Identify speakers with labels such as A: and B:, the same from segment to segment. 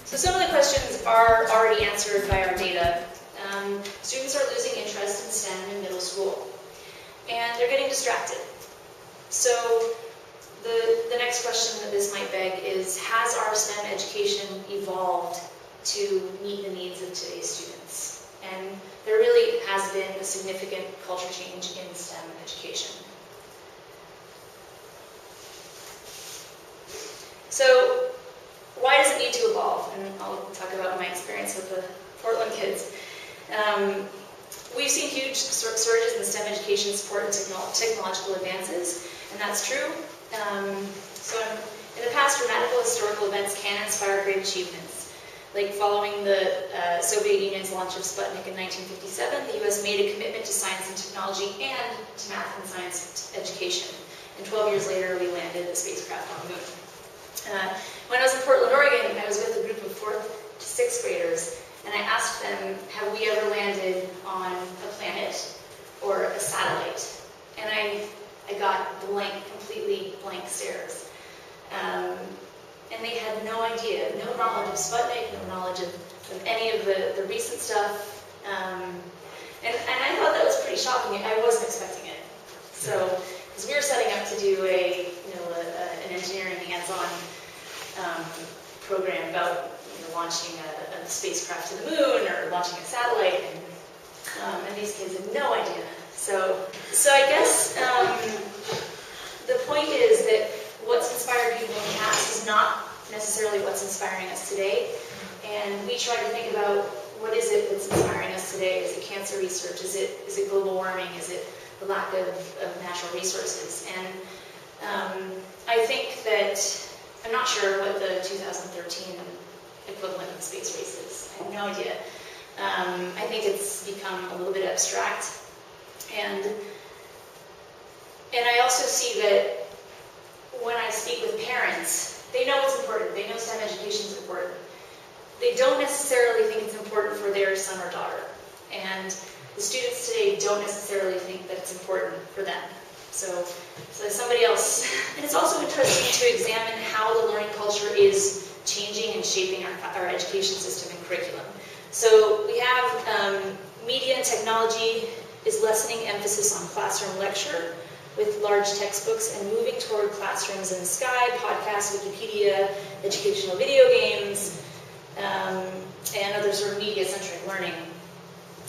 A: So some of the questions are already answered by our data. Students are losing interest in STEM in middle school, and they're getting distracted. So the next question that this might beg is, has our STEM education evolved to meet the needs of today's students? And there really has been a significant culture change in STEM education. So why does it need to evolve? And I'll talk about my experience with the Portland kids. We've seen huge surges in STEM education support and technological advances, and that's true. So in the past, grammatical historical events can inspire great achievements. Like following the Soviet Union's launch of Sputnik in 1957, the US made a commitment to science and technology and to math and science education. And 12 years later, we landed the spacecraft on the moon. When I was in Portland, Oregon, I was with a group of 4th to 6th graders, and I asked them, have we ever landed on a planet or a satellite? And I got completely blank stares. And they had no idea, no knowledge of Sputnik, no knowledge of any of the recent stuff. And I thought that was pretty shocking. I wasn't expecting it. So, because we were setting up to do an engineering hands-on program about launching a spacecraft to the moon or launching a satellite, and these kids had no idea. So I guess the point is that what's inspired people in the past is not necessarily what's inspiring us today, and we try to think about what is it that's inspiring us today. Is it cancer research? Is it global warming? Is it the lack of natural resources? And I think that, I'm not sure what the 2013 equivalent of space race is. I have no idea. I think it's become a little bit abstract. And I also see that when I speak with parents, they know it's important. They know STEM education is important. They don't necessarily think it's important for their son or daughter. And the students today don't necessarily think that it's important for them. So somebody else. And it's also interesting to examine how the learning culture is changing and shaping our education system and curriculum. So we have media and technology is lessening emphasis on classroom lecture with large textbooks and moving toward classrooms in the sky, podcasts, Wikipedia, educational video games, and other sort of media-centric learning.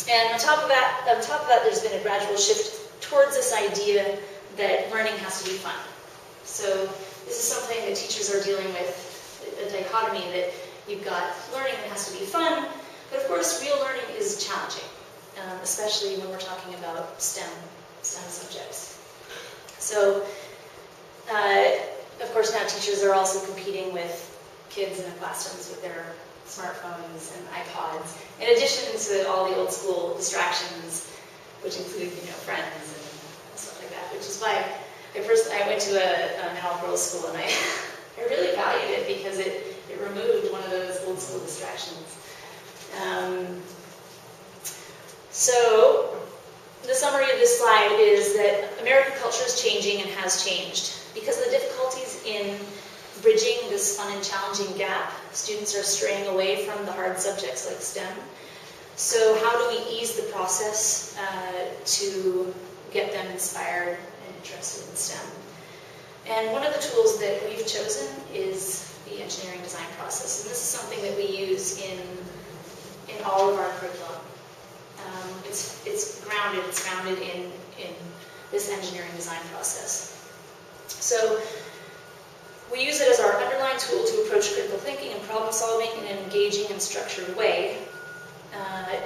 A: And on top of that, there's been a gradual shift towards this idea that learning has to be fun. So this is something that teachers are dealing with, a dichotomy that you've got learning that has to be fun, but of course real learning is challenging, especially when we're talking about STEM subjects. So, of course now teachers are also competing with kids in the classrooms with their smartphones and iPods, in addition to all the old school distractions, which include, friends and stuff like that, which is why I went to an all-girls school, and I really valued it because it removed one of those old school distractions. So the summary of this slide is that American culture is changing and has changed. Because of the difficulties in bridging this fun and challenging gap, students are straying away from the hard subjects like STEM. So how do we ease the process to get them inspired and interested in STEM? And one of the tools that we've chosen is the engineering design process. And this is something that we use in all of our curriculum. It's grounded in this engineering design process. So we use it as our underlying tool to approach critical thinking and problem solving in an engaging and structured way.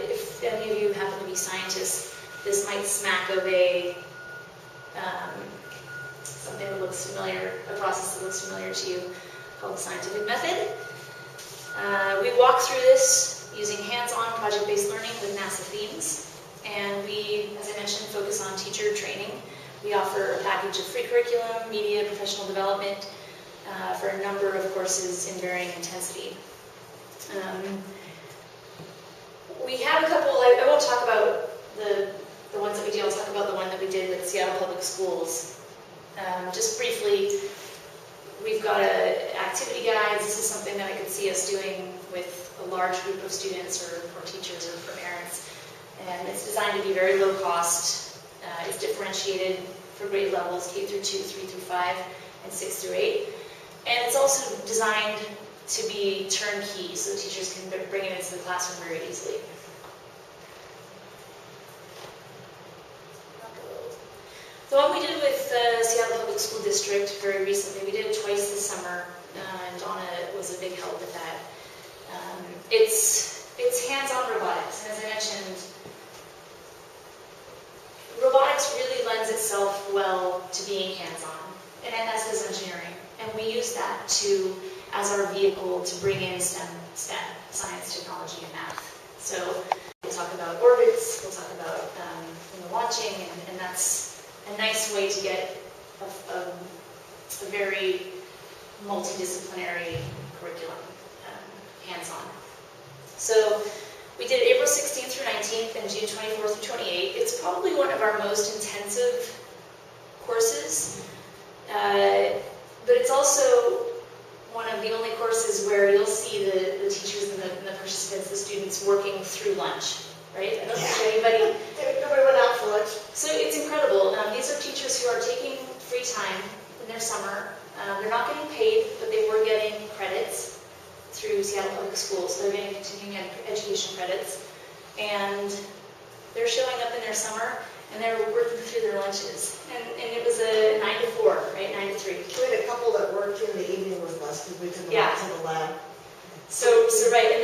A: If any of you happen to be scientists, this might smack of something that looks familiar, a process that looks familiar to you, called the scientific method. We walk through this using hands-on project-based learning with NASA themes. And we, as I mentioned, focus on teacher training. We offer a package of free curriculum, media, professional development for a number of courses in varying intensity. We have a couple, I won't talk about the ones that we do, I'll talk about the one that we did with Seattle Public Schools. Just briefly, we've got activity guides. This is something that I could see us doing with a large group of students or teachers or parents. And it's designed to be very low cost. It's differentiated for grade levels K through 2, 3 through 5, and 6 through 8. And it's also designed to be turnkey, so teachers can bring it into the classroom very easily. So what we did with the Seattle Public School District very recently, we did it twice this summer, and Donna was a big help with that. It's hands-on robotics, and as I mentioned, robotics really lends itself well to being hands-on, and as does engineering. And we use that as our vehicle to bring in STEM, science, technology, and math. So we'll talk about orbits, we'll talk about launching, and that's a nice way to get a very multidisciplinary curriculum hands-on. So we did April 16th through 19th and June 24th through 28th. It's probably one of our most intensive courses, but it's also one of the only courses where you'll see the teachers and the participants, the students, working through lunch, right? I don't think anybody...
B: Nobody went out for lunch.
A: So it's incredible. These are teachers who are taking free time in their summer. They're not getting paid, but they were getting credits through Seattle Public Schools. So they're getting continuing education credits. And they're showing up in their summer, and they're working through their lunches. And it was a 9 to 4, right? 9 to 3.
B: We had a couple that worked in the evening with us because we took them out to the lab.
A: So right, and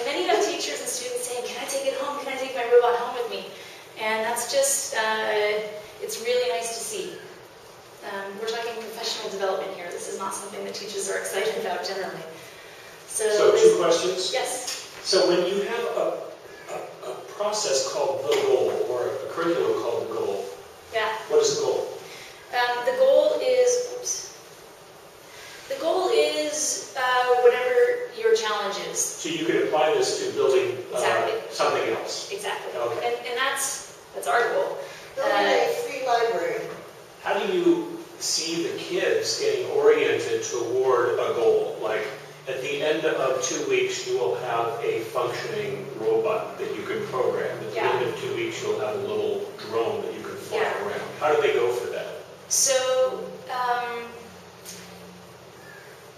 A: then you have teachers and students saying, "Can I take it home? Can I take my robot home with me?" And that's just, it's really nice to see. We're talking professional development here. This is not something that teachers are excited about generally.
C: So 2 questions.
A: Yes.
C: So when you have a process called the goal, or a curriculum called the goal,
A: Yeah.
C: what is the goal?
A: The goal is whatever your challenge is.
C: So you could apply this to building
A: Exactly.
C: something else.
A: Exactly.
C: Okay.
A: And that's our goal.
B: Building a free library.
C: How do you see the kids getting oriented toward a goal? Like, at the end of 2 weeks, you will have a functioning robot that you can program. At the end of 2 weeks, you'll have a little drone that you can fly around. How do they go for that?
A: So,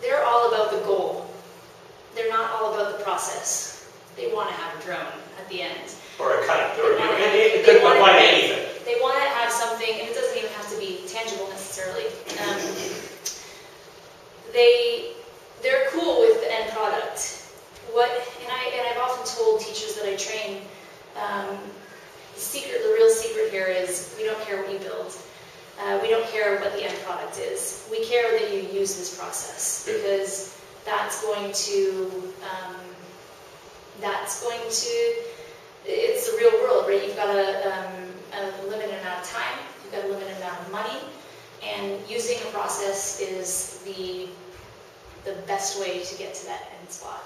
A: they're all about the goal. They're not all about the process. They want to have a drone at the end.
C: Or a kite, or it could apply to anything.
A: They want to have something, and it doesn't even have to be tangible necessarily. They're cool with the end product. And I've often told teachers that I train, the real secret here is we don't care what you build. We don't care what the end product is. We care that you use this process, because that's going to, it's the real world, right? You've got a limited amount of time, you've got a limited amount of money, and using a process is the best way to get to that end spot.